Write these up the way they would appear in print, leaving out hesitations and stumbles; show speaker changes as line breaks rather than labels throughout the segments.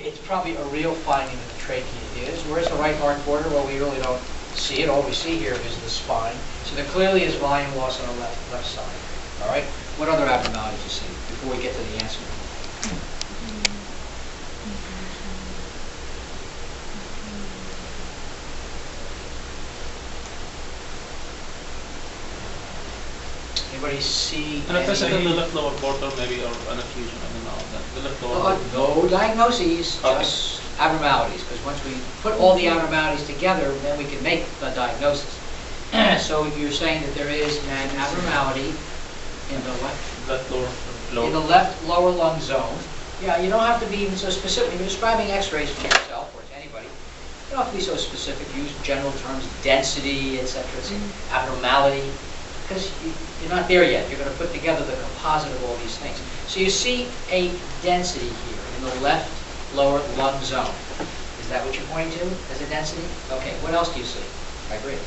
it's probably a real finding that the trachea is. Where's the right heart border? Well, we really don't see it. All we see here is the spine. So there clearly is volume loss on the left side. All right. What other abnormalities do you see before we get to the answer? Anybody see?
And if I said in the left lower border, maybe, or an effusion, I don't know. The left lower border.
No diagnoses, just abnormalities. Because once we put all the abnormalities together, then we can make the diagnosis. So you're saying that there is an abnormality in the
left
left lower lung zone. Yeah, you don't have to be even so specific. You're describing X-rays to yourself or to anybody. You don't have to be so specific. Use general terms, density, etc. Abnormality. Because you're not there yet. You're going to put together the composite of all these things. So you see a density here in the left lower lung zone. Is that what you're pointing to as a density? Okay, what else do you see? I agree.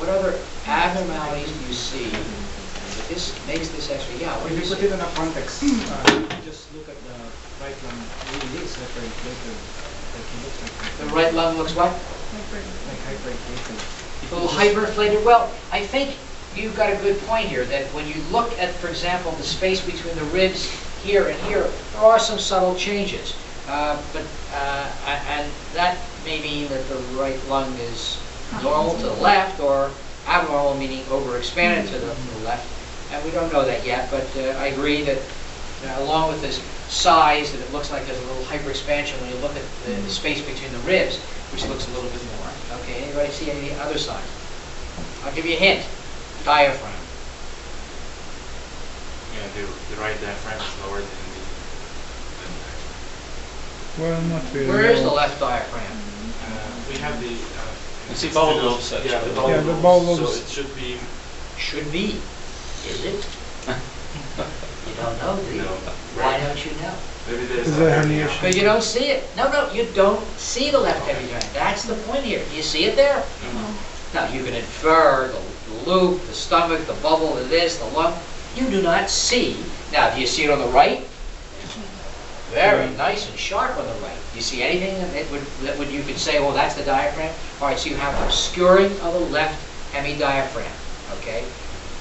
What other abnormalities do you see? This makes this X-ray. Yeah, what do you
put
see?
it in a context, just look at the right lung. It really is hyperinflated. Like it looks like
The right lung looks what?
like hyperinflated.
A little hyperinflated. Well, I think you've got a good point here that when you look at, for example, the space between the ribs here and here, there are some subtle changes. And that may mean that the right lung is normal to the left or abnormal, meaning overexpanded to the left. And we don't know that yet, but I agree that along with this size, that it looks like there's a little hyperexpansion when you look at the space between the ribs, which looks a little bit more. Okay, anybody see any other signs? I'll give you a hint. Diaphragm.
Yeah, the right diaphragm is lower than the
Well, not really.
Where is the left diaphragm?
we have the
You see bowel lobes, actually.
yeah, the
Yeah, the
bowel
bowel
lobes.
lobes.
So it should be
Should be. Is it? You don't know, do you?
no.
Why don't you know?
Maybe there's
Is
a
there
hernia.
herniation?
Because you don't see it. No, you don't see the left heavy joint. That's the point here. You see it there? Now, you can infer the loop, the stomach, the bubble, the this, the lung. You do not see. Now, do you see it on the right? Very nice and sharp on the right. Do you see anything that would you could say, well, that's the diaphragm? All right, so you have obscuring of the left hemidiaphragm, okay?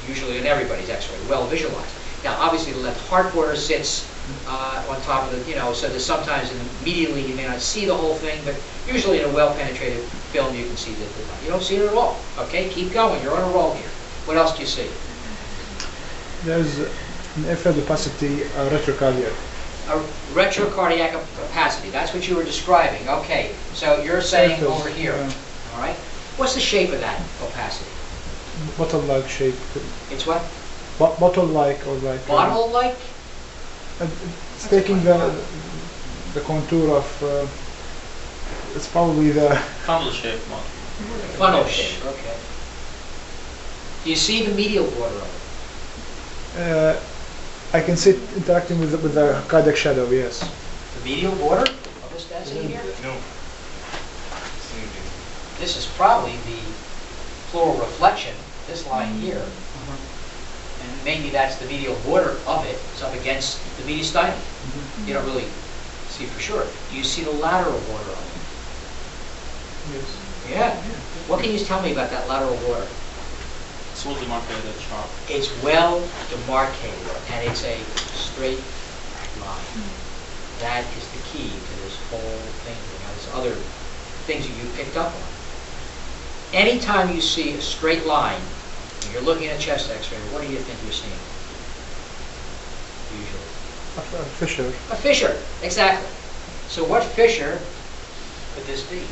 Usually in everybody's X-ray, well visualized. Now, obviously, the left heart border sits on top of the, so that sometimes immediately you may not see the whole thing, but usually in a well-penetrated film, you can see the you don't see it at all. Okay, keep going. You're on a roll here. What else do you see?
There's an infrared opacity retrocardiac.
A retrocardiac opacity. That's what you were describing. Okay, so you're saying over here. All right. What's the shape of that opacity?
Bottle-like shape.
It's what?
Bottle-like or like.
Bottle-like?
It's taking the contour of. It's probably the
Funnel shape one.
Funnel shape. Okay. Do you see the medial border of it?
I can see it interacting with the cardiac shadow. Yes.
The medial border of this density here?
No.
This is probably the pleural reflection, this line here. And maybe that's the medial border of it. It's up against the mediastinum. You don't really see for sure. Do you see the lateral border of it?
Yes.
Yeah. What can you tell me about that lateral border?
It's well demarcated, sharp.
It's well demarcated, and it's a straight line. That is the key to this whole thing. There's other things that you picked up on. Anytime you see a straight line, when you're looking at chest X-ray, what do you think you're seeing? Usually.
A fissure.
A fissure, exactly. So what fissure could this be?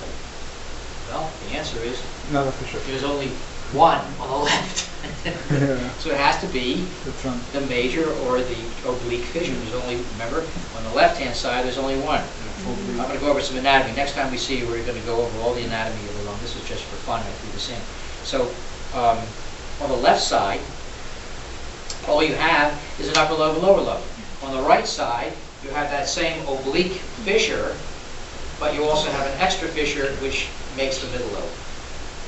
Well, the answer is
Not a fissure.
there's only one on the left.
Yeah.
So it has to be
The trunk.
the major or the oblique fissure. There's only, remember, on the left-hand side, there's only one. I'm going to go over some anatomy. Next time we see you, we're going to go over all the anatomy of the lung. This is just for fun. I do the same. So on the left side, all you have is an upper lobe and lower lobe. On the right side, you have that same oblique fissure, but you also have an extra fissure which makes the middle lobe.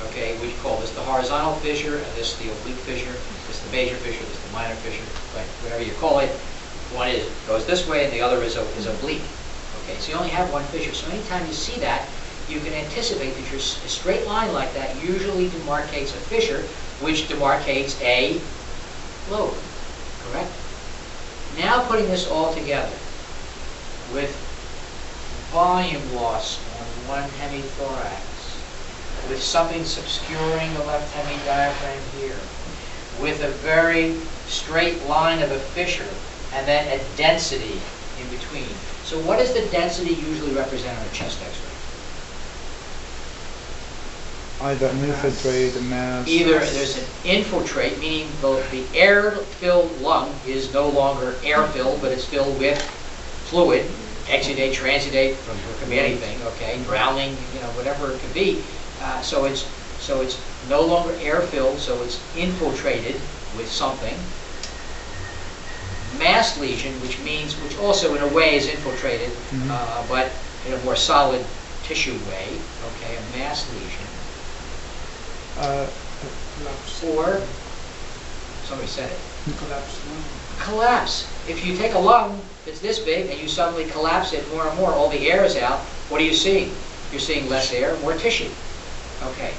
Okay, we call this the horizontal fissure, and this the oblique fissure, this the major fissure, this the minor fissure, but whatever you call it. One is goes this way, and the other is oblique. Okay, so you only have one fissure. So anytime you see that, you can anticipate that a straight line like that usually demarcates a fissure, which demarcates a lobe. Correct? Now putting this all together with volume loss on one hemithorax, with something obscuring the left hemidiaphragm here, with a very straight line of a fissure, and then a density in between. So what does the density usually represent on a chest X-ray?
Either an infiltrate, a mass.
Either there's an infiltrate, meaning the air-filled lung is no longer air-filled, but it's filled with fluid, exudate, transudate, it could be anything, okay, drowning, whatever it could be. So it's no longer air-filled, so it's infiltrated with something. Mass lesion, which also in a way is infiltrated, but in a more solid tissue way, okay, a mass lesion. Or, somebody said it. Collapse. If you take a lung that's this big and you suddenly collapse it more and more, all the air is out, what are you seeing? You're seeing less air, more tissue. Okay.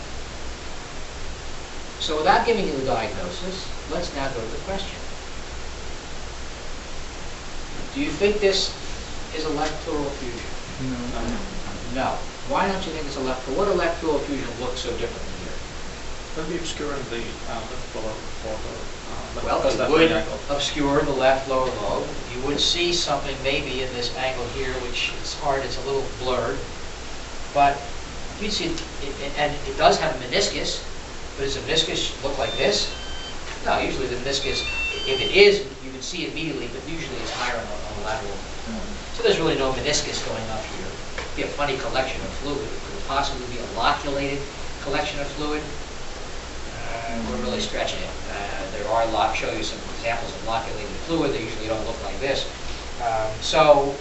So without giving you the diagnosis, let's now go to the question. Do you think this is a left pleural effusion?
No.
No. Why don't you think it's a left pleural? What do left pleural effusion look so differently here?
Will be obscuring the left lower quarter.
Well, it would obscure the left lower lobe. You would see something maybe in this angle here, which is hard, it's a little blurred. But you'd see, and it does have a meniscus, but does the meniscus look like this? No, usually the meniscus, if it is, you can see it immediately, but usually it's higher on the lateral. So there's really no meniscus going up here. It'd be a funny collection of fluid. It could possibly be a loculated collection of fluid. We're really stretching it. There are show you some examples of loculated fluid. They usually don't look like this. So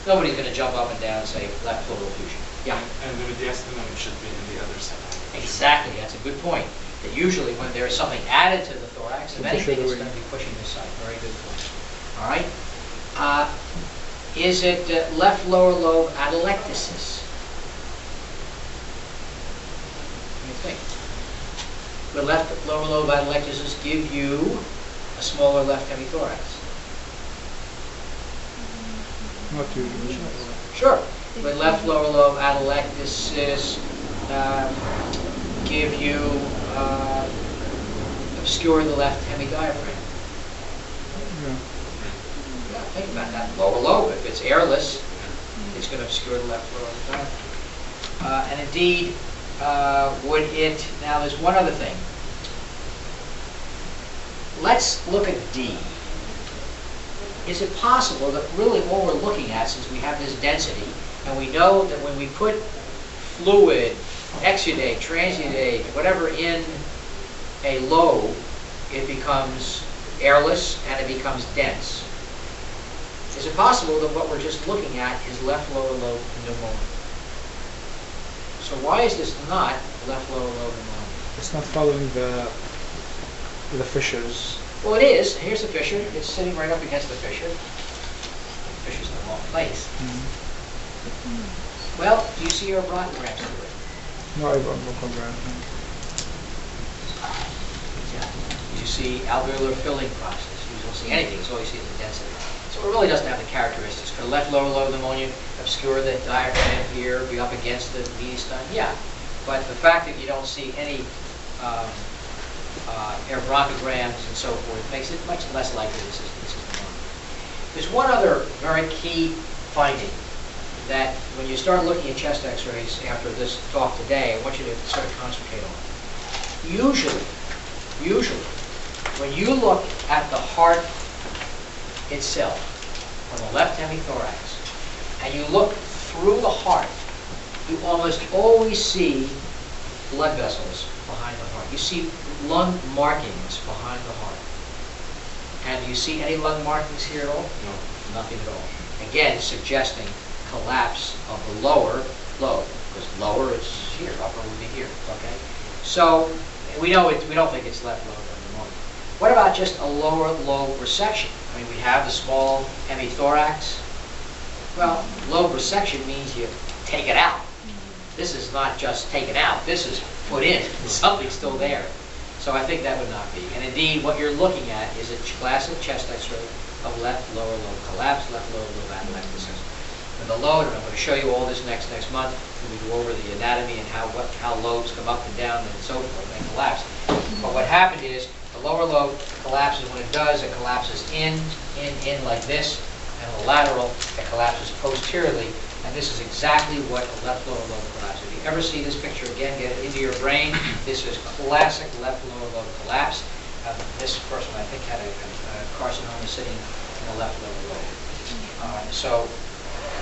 nobody's going to jump up and down and say left pleural effusion. Yeah.
And the mediastinum should be in the other side.
Exactly. That's a good point. That usually when there is something added to the thorax, if anything, it's going to be pushing this side. Very good point. All right. Is it left lower lobe atelectasis? What do you think? The left lower lobe atelectasis give you a smaller left hemithorax?
Not usually.
Sure. But left lower lobe atelectasis give you obscure the left hemidiaphragm.
Yeah.
Yeah, think about that. Lower lobe, if it's airless, it's going to obscure the left lower diaphragm. And indeed, would it, now there's one other thing. Let's look at D. Is it possible that really all we're looking at, since we have this density, and we know that when we put fluid, exudate, transudate, whatever in a lobe, it becomes airless and it becomes dense. Is it possible that what we're just looking at is left lower lobe pneumonia? So why is this not left lower lobe pneumonia?
It's not following the fissures.
Well, it is. Here's the fissure. It's sitting right up against the fissure. The fissure's in the wrong place. Well, do you see your bronchograms to it?
No, I don't look over it.
Yeah. You see alveolar filling process. You don't see anything. It's all you see is the density. So it really doesn't have the characteristics. Could left lower lobe pneumonia obscure the diaphragm here, be up against the mediastinum? Yeah. But the fact that you don't see any air bronchograms and so forth makes it much less likely this is pneumonia. There's one other very key finding that when you start looking at chest x-rays after this talk today, I want you to sort of concentrate on. Usually, when you look at the heart itself, on the left hemithorax, and you look through the heart, you almost always see blood vessels behind the heart. You see lung markings behind the heart. And do you see any lung markings here at all?
No.
Nothing at all. Again, suggesting collapse of the lower lobe. Because lower is here, upper would be here, okay? So we know it. We don't think it's left lobe at the moment. What about just a lower lobe resection? I mean, we have the small hemithorax. Well, lobe resection means you take it out. This is not just taken out. This is put in. Something's still there. So I think that would not be. And indeed, what you're looking at is a classic chest X-ray of left lower lobe collapse, left lower lobe atelectasis. And the lobe, and I'm going to show you all this next month, when we go over the anatomy and how lobes come up and down and so forth and collapse. But what happened is the lower lobe collapses. When it does, it collapses in like this, and the lateral, it collapses posteriorly. And this is exactly what a left lower lobe collapse. If you ever see this picture again, get it into your brain. This is classic left lower lobe collapse. This person, I think, had a carcinoma sitting in the left lower lobe. So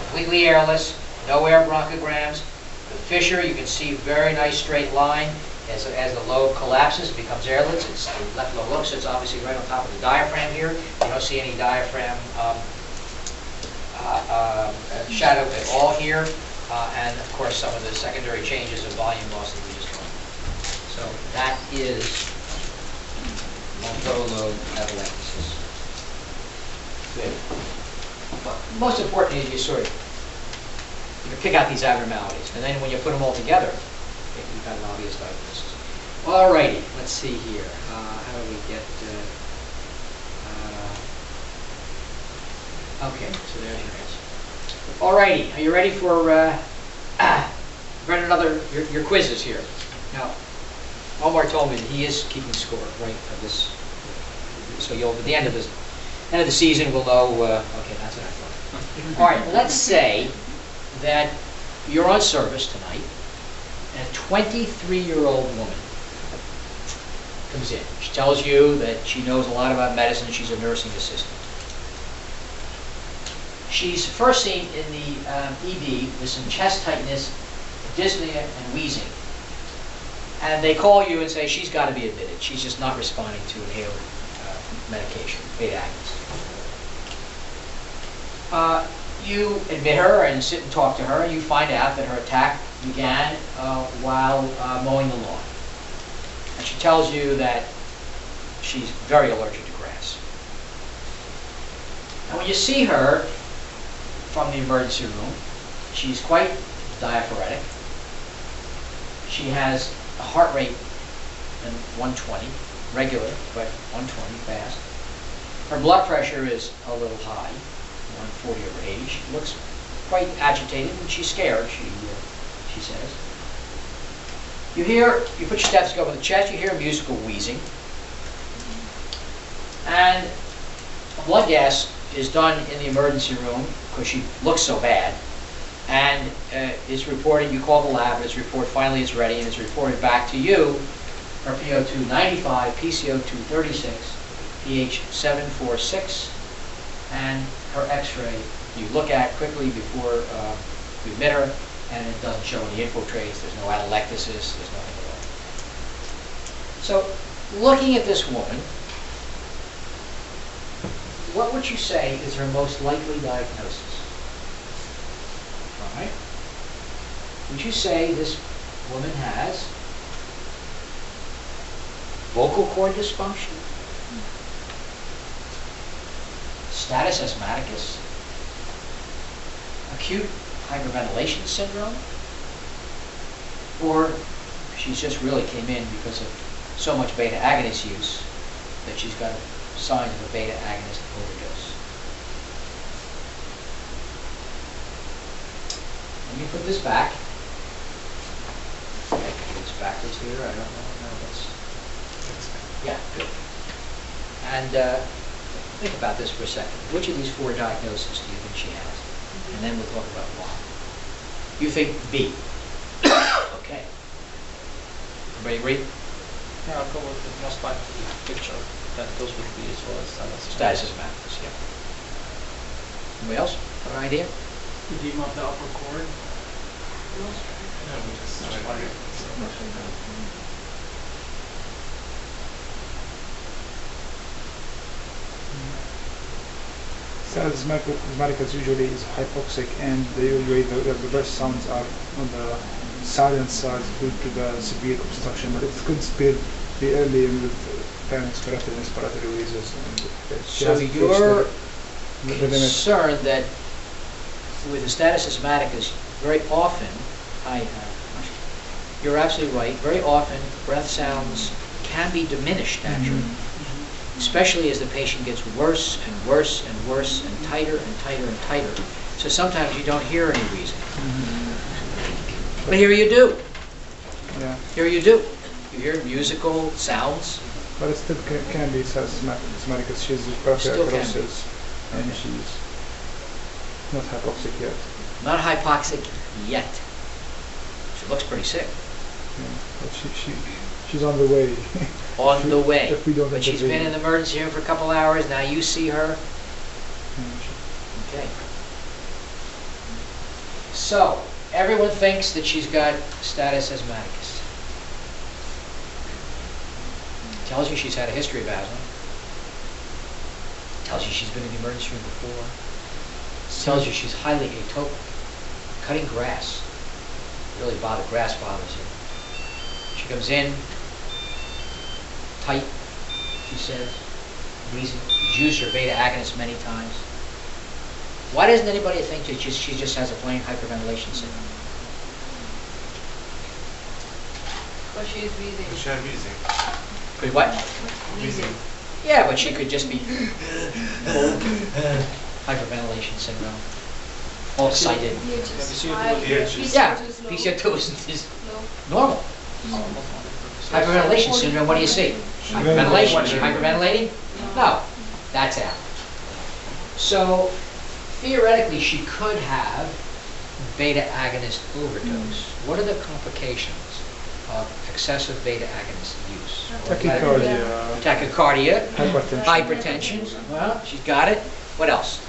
completely airless, no air bronchograms. The fissure, you can see very nice straight line. As the lobe collapses, it becomes airless. It's the left lower lobe sits obviously right on top of the diaphragm here. You don't see any diaphragm shadow at all here, and of course some of the secondary changes of volume loss that we just talked about. So that is left lobe atelectasis. Good. But most importantly is you sort of pick out these abnormalities, and then when you put them all together, you've got an obvious diagnosis. Alrighty, let's see here. How do we get? Okay, so there's your answer. Alrighty, are you ready for your quizzes here? Now, Omar told me that he is keeping score, right, of this. So you'll, at the end of the season, we'll know. Okay, that's what I thought. All right, let's say that you're on service tonight, and a 23-year-old woman comes in. She tells you that she knows a lot about medicine. She's a nursing assistant. She's first seen in the ED with some chest tightness, dyspnea, and wheezing. And they call you and say she's got to be admitted. She's just not responding to inhaled medication, beta agonists. You admit her and sit and talk to her, and you find out that her attack began while mowing the lawn. And she tells you that she's very allergic to grass. And when you see her from the emergency room, she's quite diaphoretic. She has a heart rate in 120, regular, but 120 fast. Her blood pressure is a little high, 140 over 80. She looks quite agitated and she's scared, she says. You put your stethoscope on the chest, you hear musical wheezing. And a blood gas is done in the emergency room because she looks so bad. And it's reported, you call the lab, and it's reported, finally it's ready, and it's reported back to you, her PO2 95, PCO2 36, pH 746, and her x-ray you look at quickly before you admit her, and it doesn't show any infiltrates, there's no atelectasis, there's nothing at all. So, looking at this woman, what would you say is her most likely diagnosis? All right. Would you say this woman has vocal cord dysfunction, status asthmaticus, acute hyperventilation syndrome, or she just really came in because of so much beta agonist use that she's got signs of a beta agonist overdose? Let me put this back. I can do this backwards here. I don't know. No, that's... Yeah, good. And think about this for a second. Which of these four diagnoses do you think she has? And then we'll talk about why. You think B. Okay. Everybody agree?
Yeah, I'll go with the most likely picture that goes with B as well as
Status asthmaticus, yeah. Anybody else have an idea?
Edema of the upper cord.
Asthmaticus usually is hypoxic, and usually the reverse sounds are on the silent size due to the severe obstruction, but it could be early with pharynx, carotid, and respiratory wheezes. And she
So
hasn't reached
you're
the limit.
concerned that with the status asthmaticus, very often, you're absolutely right, very often breath sounds can be diminished naturally, especially as the patient gets worse and worse and worse and tighter and tighter and tighter. So sometimes you don't hear any wheezing. But here you do.
Yeah.
Here you do. You hear musical sounds.
But it still can be asthmatic because she's
Still can be.
paracaryosis and she's not hypoxic yet.
Not hypoxic yet. She looks pretty sick.
Yeah. But she's on the way.
On the way.
If we don't
But she's been
intervene.
in the emergency room for a couple hours. Now you see her. Okay. So, everyone thinks that she's got status asthmaticus. Tells you she's had a history of asthma. Tells you she's been in the emergency room before. Tells you she's highly atopic. Cutting grass. Grass bothers her. She comes in, tight, she says, wheezing. She's used her beta agonist many times. Why doesn't anybody think that she just has a plain hyperventilation syndrome?
But she's wheezing.
She had wheezing.
Could what?
Wheezing.
Yeah, but she could just be hyperventilation syndrome. All excited. Yeah, PCO2 is normal. Hyperventilation syndrome, what do you see? Hyperventilation. Is she hyperventilating? No, that's out. So, theoretically, she could have beta agonist overdose. What are the complications of excessive beta agonist use?
Tachycardia.
Tachycardia.
Hypertension.
Hypertension. Well, she's got it. What else?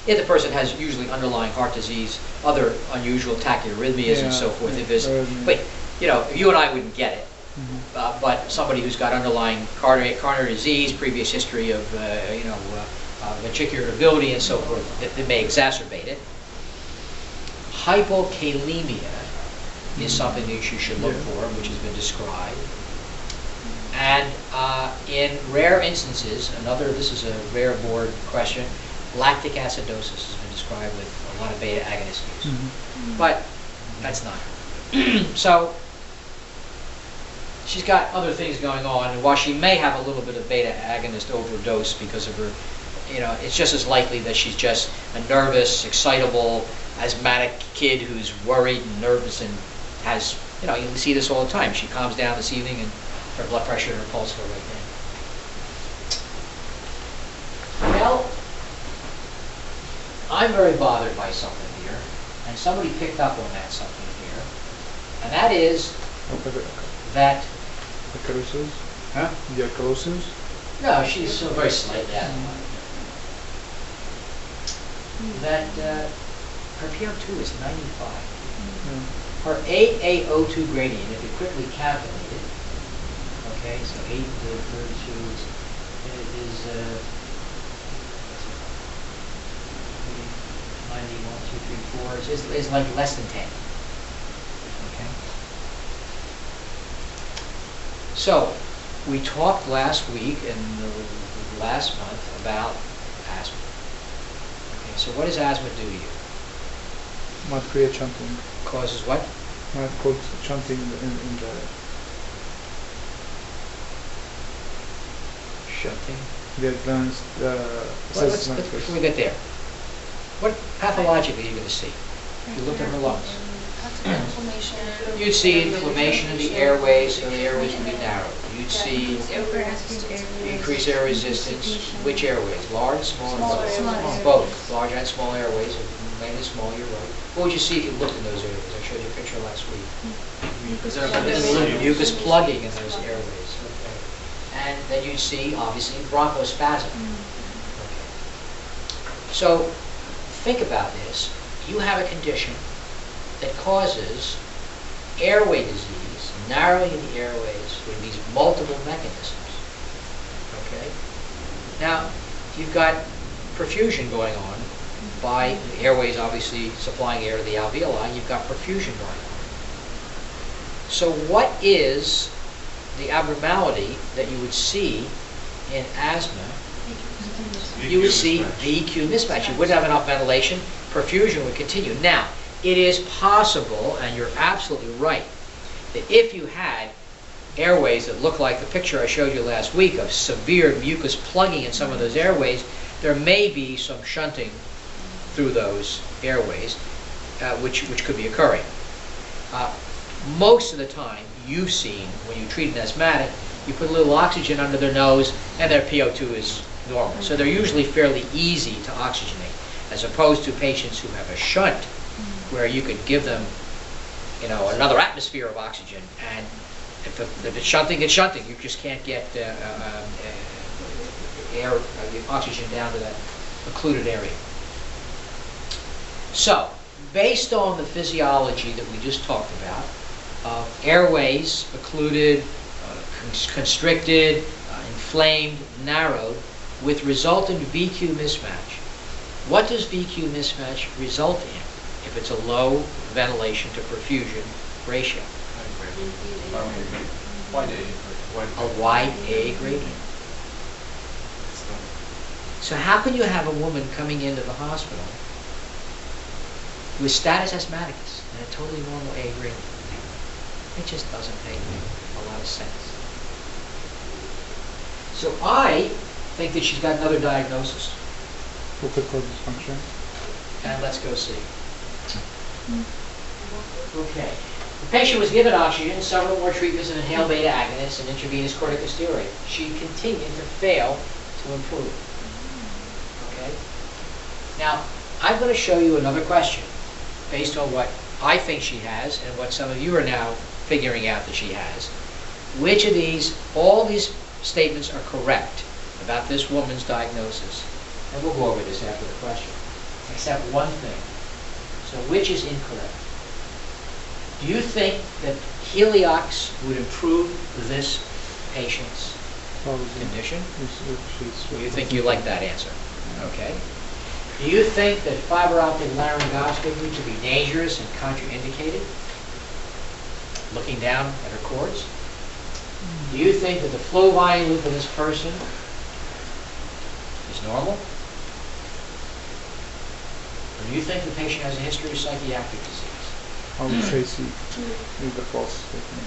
If the person has usually underlying heart disease, other unusual tachyarrhythmias and so forth. If there's, but you and I wouldn't get it. But somebody who's got underlying coronary disease, previous history of ventricular debility and so forth, that may exacerbate it. Hypokalemia is something that you should look for, which has been described. And in rare instances, this is a rare board question, lactic acidosis has been described with a lot of beta agonist use. But that's not her. So she's got other things going on, and while she may have a little bit of beta agonist overdose because of her, it's just as likely that she's just a nervous, excitable, asthmatic kid who's worried and nervous and has, you see this all the time. She calms down this evening and her blood pressure and her pulse go right down. Well, I'm very bothered by something here, and somebody picked up on that something here, and that is that...
Diacalosis?
Huh?
Diacalosis?
No, she's so very slightly asthmatic. That her PO2 is 95. Her 8AO2 gradient, if you quickly calculate it, okay, so 8 to 32 is 91, 2, 3, 4, is like less than 10. Okay. So, we talked last week and last month about asthma. Okay, so what does asthma do to you?
Might create chanting.
Causes what?
Might cause chanting in the...
Shunting.
The advanced...
Before we get there, what pathologically are you going to see? If you look at her lungs.
Inflammation.
You'd see inflammation in the airways, so the airways would be narrow. You'd see increased air resistance. Which airways? Large, small, or both?
Small.
Both. Large and small airways, mainly small, you're right. What would you see if you looked in those airways? I showed you a picture last week. Mucus plugging in those airways. Okay. And then you'd see, obviously, bronchospasm. Okay. So, think about this. You have a condition that causes airway disease, narrowing of the airways with these multiple mechanisms. Okay? Now, you've got perfusion going on by the airways obviously supplying air to the alveoli, you've got perfusion going on. So what is the abnormality that you would see in asthma? You would see VQ mismatch. You wouldn't have enough ventilation, perfusion would continue. Now, it is possible, and you're absolutely right, that if you had airways that look like the picture I showed you last week of severe mucus plugging in some of those airways, there may be some shunting through those airways, which could be occurring. Most of the time, you've seen, when you treat an asthmatic, you put a little oxygen under their nose and their PO2 is normal. So they're usually fairly easy to oxygenate, as opposed to patients who have a shunt, where you could give them, you know, another atmosphere of oxygen, and if it's shunting, it's shunting. You just can't get oxygen down to that occluded area. So, based on the physiology that we just talked about, airways occluded, constricted, inflamed, narrowed, with resultant VQ mismatch. What does VQ mismatch result in if it's a low ventilation to perfusion ratio? A wide A gradient. So how can you have a woman coming into the hospital with status asthmaticus and a totally normal A gradient? It just doesn't make a lot of sense. So I think that she's got another diagnosis.
Vocal cord dysfunction.
And let's go see. Okay. The patient was given oxygen, several more treatments of inhaled beta agonists and intravenous corticosteroid. She continued to fail to improve. Okay? Now, I'm going to show you another question based on what I think she has and what some of you are now figuring out that she has. Which of these, all these statements are correct about this woman's diagnosis? And we'll go over this after the question. Except one thing. So which is incorrect? Do you think that Heliox would improve this patient's condition? Do you think you like that answer? Okay. Do you think that fiber optic laryngoscopy to be dangerous and contraindicated? Looking down at her cords? Do you think that the flow volume loop of this person is normal? Or do you think the patient has a history of psychiatric disease?
I would say C. Is the false statement.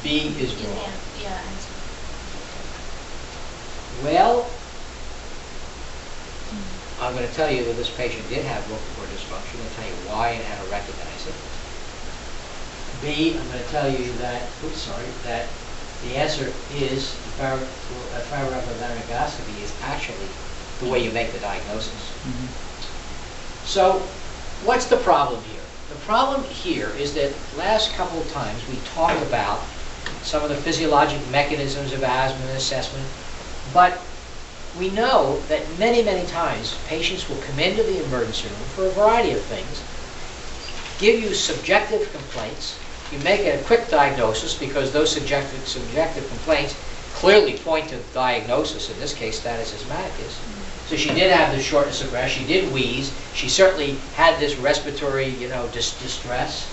B
is wrong.
Yeah, answer.
Well, I'm going to tell you that this patient did have vocal cord dysfunction. I'll tell you why and how to recognize it. B, I'm going to tell you that, that the answer is fiber optic laryngoscopy is actually the way you make the diagnosis. So, what's the problem here? The problem here is that last couple of times we talked about some of the physiologic mechanisms of asthma assessment, but we know that many, many times patients will come into the emergency room for a variety of things, give you subjective complaints, you make a quick diagnosis because those subjective complaints clearly point to diagnosis, in this case status asthmaticus. So she did have this shortness of breath, she did wheeze, she certainly had this respiratory, distress.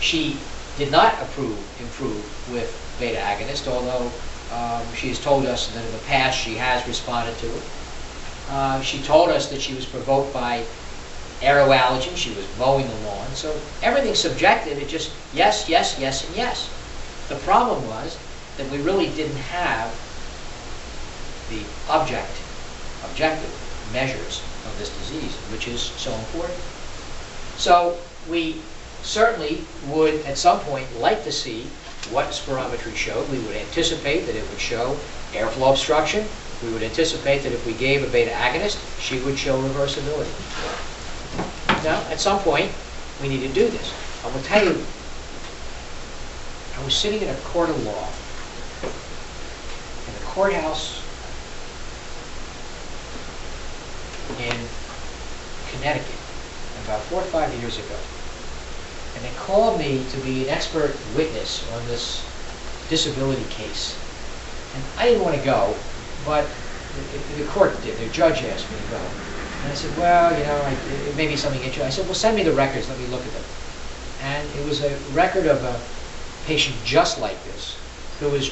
She did not improve with beta agonist, although she's told us that in the past she has responded to it. She told us that she was provoked by aeroallergen, she was mowing the lawn, so everything's subjective, it just yes, yes, yes, and yes. The problem was that we really didn't have the objective measures of this disease, which is so important. So we certainly would at some point like to see what spirometry showed. We would anticipate that it would show airflow obstruction. We would anticipate that if we gave a beta agonist, she would show reversibility. Now, at some point, we need to do this. I will tell you, I was sitting in a court of law in the courthouse in Connecticut about 4 or 5 years ago. And they called me to be an expert witness on this disability case. And I didn't want to go, but the court did, the judge asked me to go. And I said, well, you know, it may be something interesting. I said, well, send me the records, let me look at them. And it was a record of a patient just like this, who was